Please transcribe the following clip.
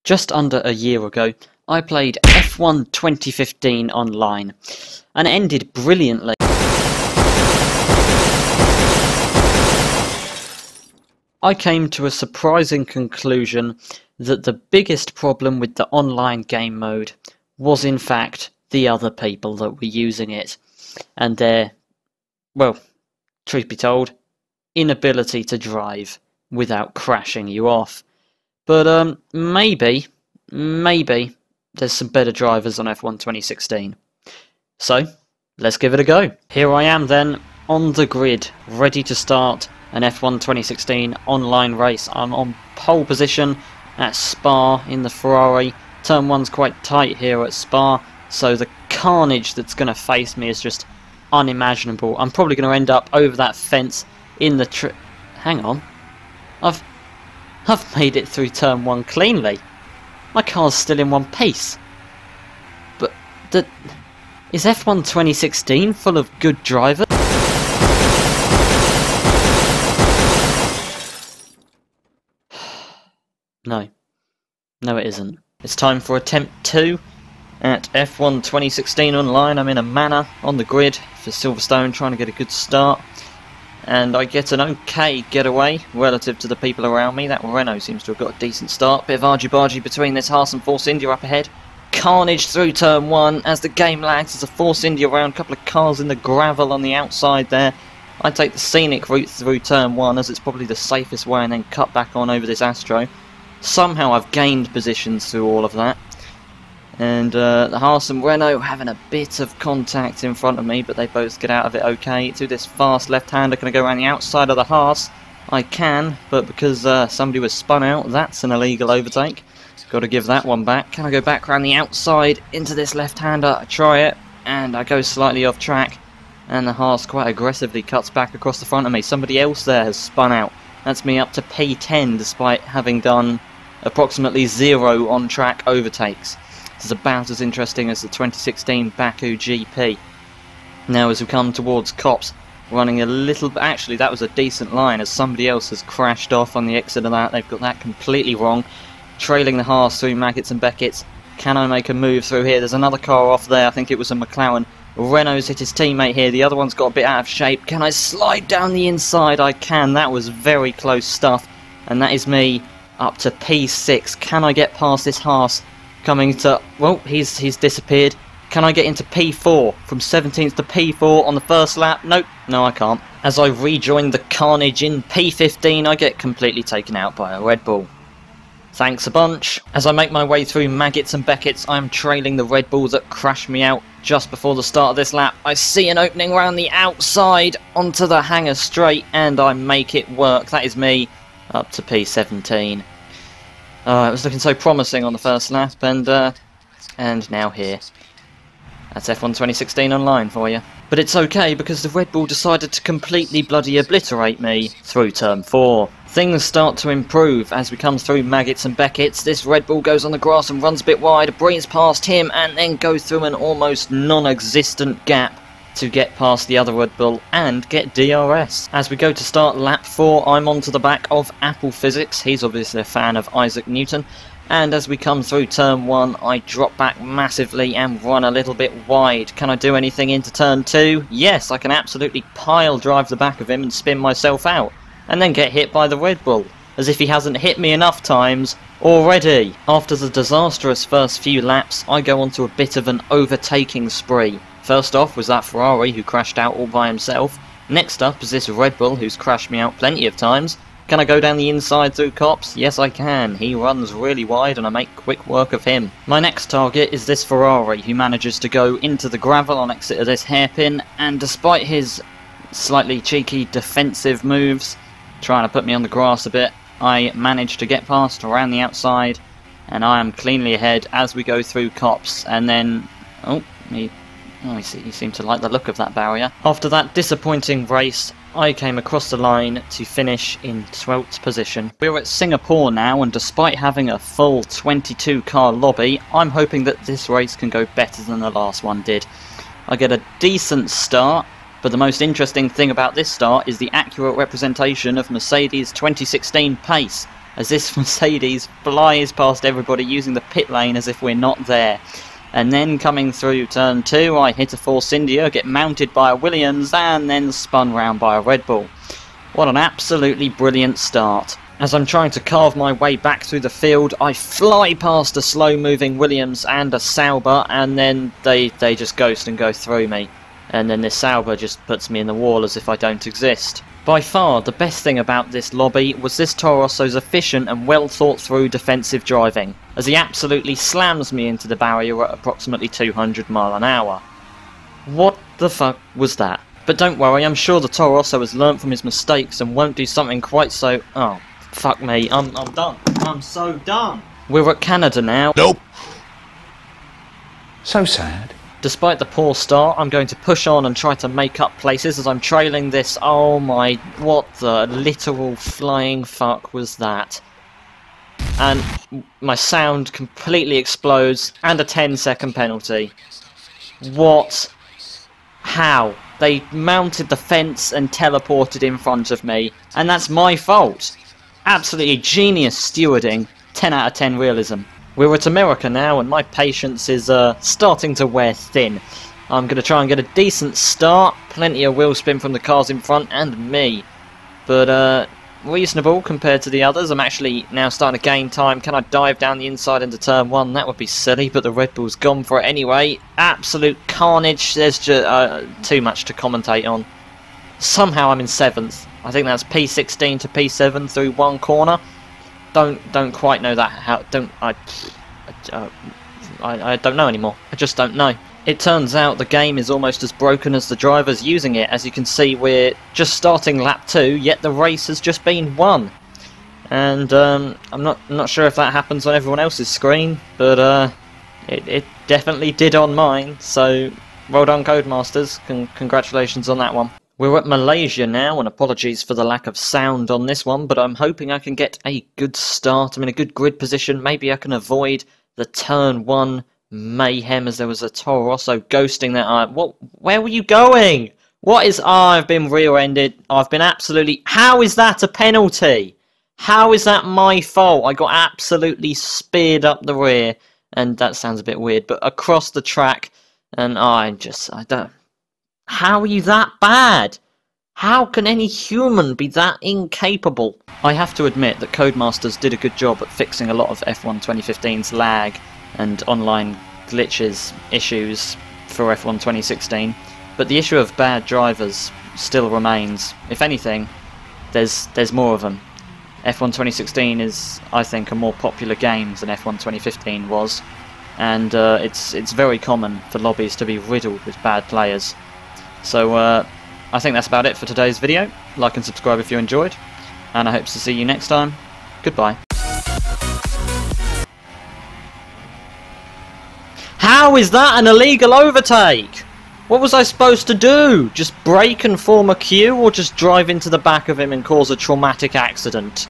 Just under a year ago, I played F1 2015 online, and it ended brilliantly. I came to a surprising conclusion that the biggest problem with the online game mode was in fact the other people that were using it, and their, well, truth be told, inability to drive without crashing you off. But maybe there's some better drivers on F1 2016. So, let's give it a go. Here I am then, on the grid, ready to start an F1 2016 online race. I'm on pole position at Spa in the Ferrari. Turn 1's quite tight here at Spa, so the carnage that's going to face me is just unimaginable. I'm probably going to end up over that fence in the Hang on. I've made it through turn 1 cleanly. My car's still in one piece. But is F1 2016 full of good drivers? No. No, it isn't. It's time for attempt 2 at F1 2016 online. I'm in a manor on the grid for Silverstone, trying to get a good start. And I get an okay getaway relative to the people around me. That Renault seems to have got a decent start. Bit of argy-bargy between this Haas and Force India up ahead. Carnage through turn 1 as the game lags. There's a Force India around, a couple of cars in the gravel on the outside there. I take the scenic route through turn 1 as it's probably the safest way, and then cut back on over this Astro. Somehow I've gained positions through all of that. And the Haas and Renault having a bit of contact in front of me, but they both get out of it okay. To this fast left-hander, can I go around the outside of the Haas? I can, but because somebody was spun out, that's an illegal overtake. Got to give that one back. Can I go back around the outside into this left-hander? I try it, and I go slightly off track. And the Haas quite aggressively cuts back across the front of me. Somebody else there has spun out. That's me up to P10, despite having done approximately 0 on-track overtakes. This is about as interesting as the 2016 Baku GP. Now as we come towards Copse, running a little bit, actually that was a decent line as somebody else has crashed off on the exit of that. They've got that completely wrong. Trailing the Haas through Maggots and Beckett's. Can I make a move through here? There's another car off there, I think it was a McLaren. Renault's hit his teammate here, the other one's got a bit out of shape. Can I slide down the inside? I can, that was very close stuff. And that is me up to P6. Can I get past this Haas? Coming to, well, he's disappeared. Can I get into P4? From 17th to P4 on the first lap? Nope, no I can't. As I rejoin the carnage in P15, I get completely taken out by a Red Bull. Thanks a bunch. As I make my way through Maggots and Beckett's, I'm trailing the Red Bull that crashed me out just before the start of this lap. I see an opening around the outside onto the hanger straight, and I make it work. That is me up to P17. It was looking so promising on the first lap, and now here. That's F1 2016 online for you. But it's okay, because the Red Bull decided to completely bloody obliterate me through turn 4. Things start to improve as we come through Maggots and Beckett's. This Red Bull goes on the grass and runs a bit wide, breezes past him, and then goes through an almost non-existent gap to get past the other Red Bull and get DRS. As we go to start lap 4, I'm onto the back of Apple Physics. He's obviously a fan of Isaac Newton. And as we come through turn 1, I drop back massively and run a little bit wide. Can I do anything into turn 2? Yes, I can absolutely pile drive the back of him and spin myself out. And then get hit by the Red Bull, as if he hasn't hit me enough times already. After the disastrous first few laps, I go onto a bit of an overtaking spree. First off was that Ferrari who crashed out all by himself. Next up is this Red Bull who's crashed me out plenty of times. Can I go down the inside through Copse? Yes I can. He runs really wide and I make quick work of him. My next target is this Ferrari who manages to go into the gravel on exit of this hairpin, and despite his slightly cheeky defensive moves, trying to put me on the grass a bit, I manage to get past around the outside, and I am cleanly ahead as we go through Copse. And then, he seemed to like the look of that barrier. After that disappointing race, I came across the line to finish in 12th position. We're at Singapore now, and despite having a full 22 car lobby, I'm hoping that this race can go better than the last one did. I get a decent start, but the most interesting thing about this start is the accurate representation of Mercedes' 2016 pace. as this Mercedes flies past everybody using the pit lane as if we're not there. And then coming through turn 2, I hit a Force India, get mounted by a Williams, and then spun round by a Red Bull. What an absolutely brilliant start. As I'm trying to carve my way back through the field, I fly past a slow-moving Williams and a Sauber, and then they just ghost and go through me. And then this Sauber just puts me in the wall as if I don't exist. By far, the best thing about this lobby was this Toro Rosso's efficient and well thought through defensive driving, as he absolutely slams me into the barrier at approximately 200 mph. What the fuck was that? But don't worry, I'm sure the Toro Rosso has learnt from his mistakes and won't do something quite so... Oh, fuck me, I'm done. I'm so done. We're at Canada now. Nope. So sad. Despite the poor start, I'm going to push on and try to make up places as I'm trailing this. Oh my, what the literal flying fuck was that? And my sound completely explodes, and a 10-second penalty. What? How? They mounted the fence and teleported in front of me, and that's my fault. Absolutely genius stewarding. 10 out of 10 realism. We're at America now, and my patience is starting to wear thin. I'm going to try and get a decent start. Plenty of wheel spin from the cars in front and me. But reasonable compared to the others. I'm actually now starting to gain time. Can I dive down the inside into turn 1? That would be silly, but the Red Bull's gone for it anyway. Absolute carnage. There's just too much to commentate on. Somehow I'm in 7th. I think that's P16 to P7 through one corner. Don't quite know that. How I don't know anymore. I just don't know. It turns out the game is almost as broken as the drivers using it. As you can see, we're just starting lap 2, yet the race has just been won. And I'm not sure if that happens on everyone else's screen, but it definitely did on mine. So well done, Codemasters. Congratulations on that one. We're at Malaysia now, and apologies for the lack of sound on this one, but I'm hoping I can get a good start. I'm in a good grid position. Maybe I can avoid the turn 1 mayhem, as there was a Toro Rosso ghosting that. Where were you going? What is... I've been rear-ended. I've been absolutely... How is that a penalty? How is that my fault? I got absolutely speared up the rear, and that sounds a bit weird, but across the track, and I don't... How are you that bad? How can any human be that incapable? I have to admit that Codemasters did a good job at fixing a lot of F1 2015's lag and online glitches issues for F1 2016, but the issue of bad drivers still remains. If anything, there's more of them. F1 2016 is, I think, a more popular game than F1 2015 was, and it's very common for lobbies to be riddled with bad players. So I think that's about it for today's video. Like and subscribe if you enjoyed, and I hope to see you next time. Goodbye. How is that an illegal overtake? What was I supposed to do? Just brake and form a queue, or just drive into the back of him and cause a traumatic accident?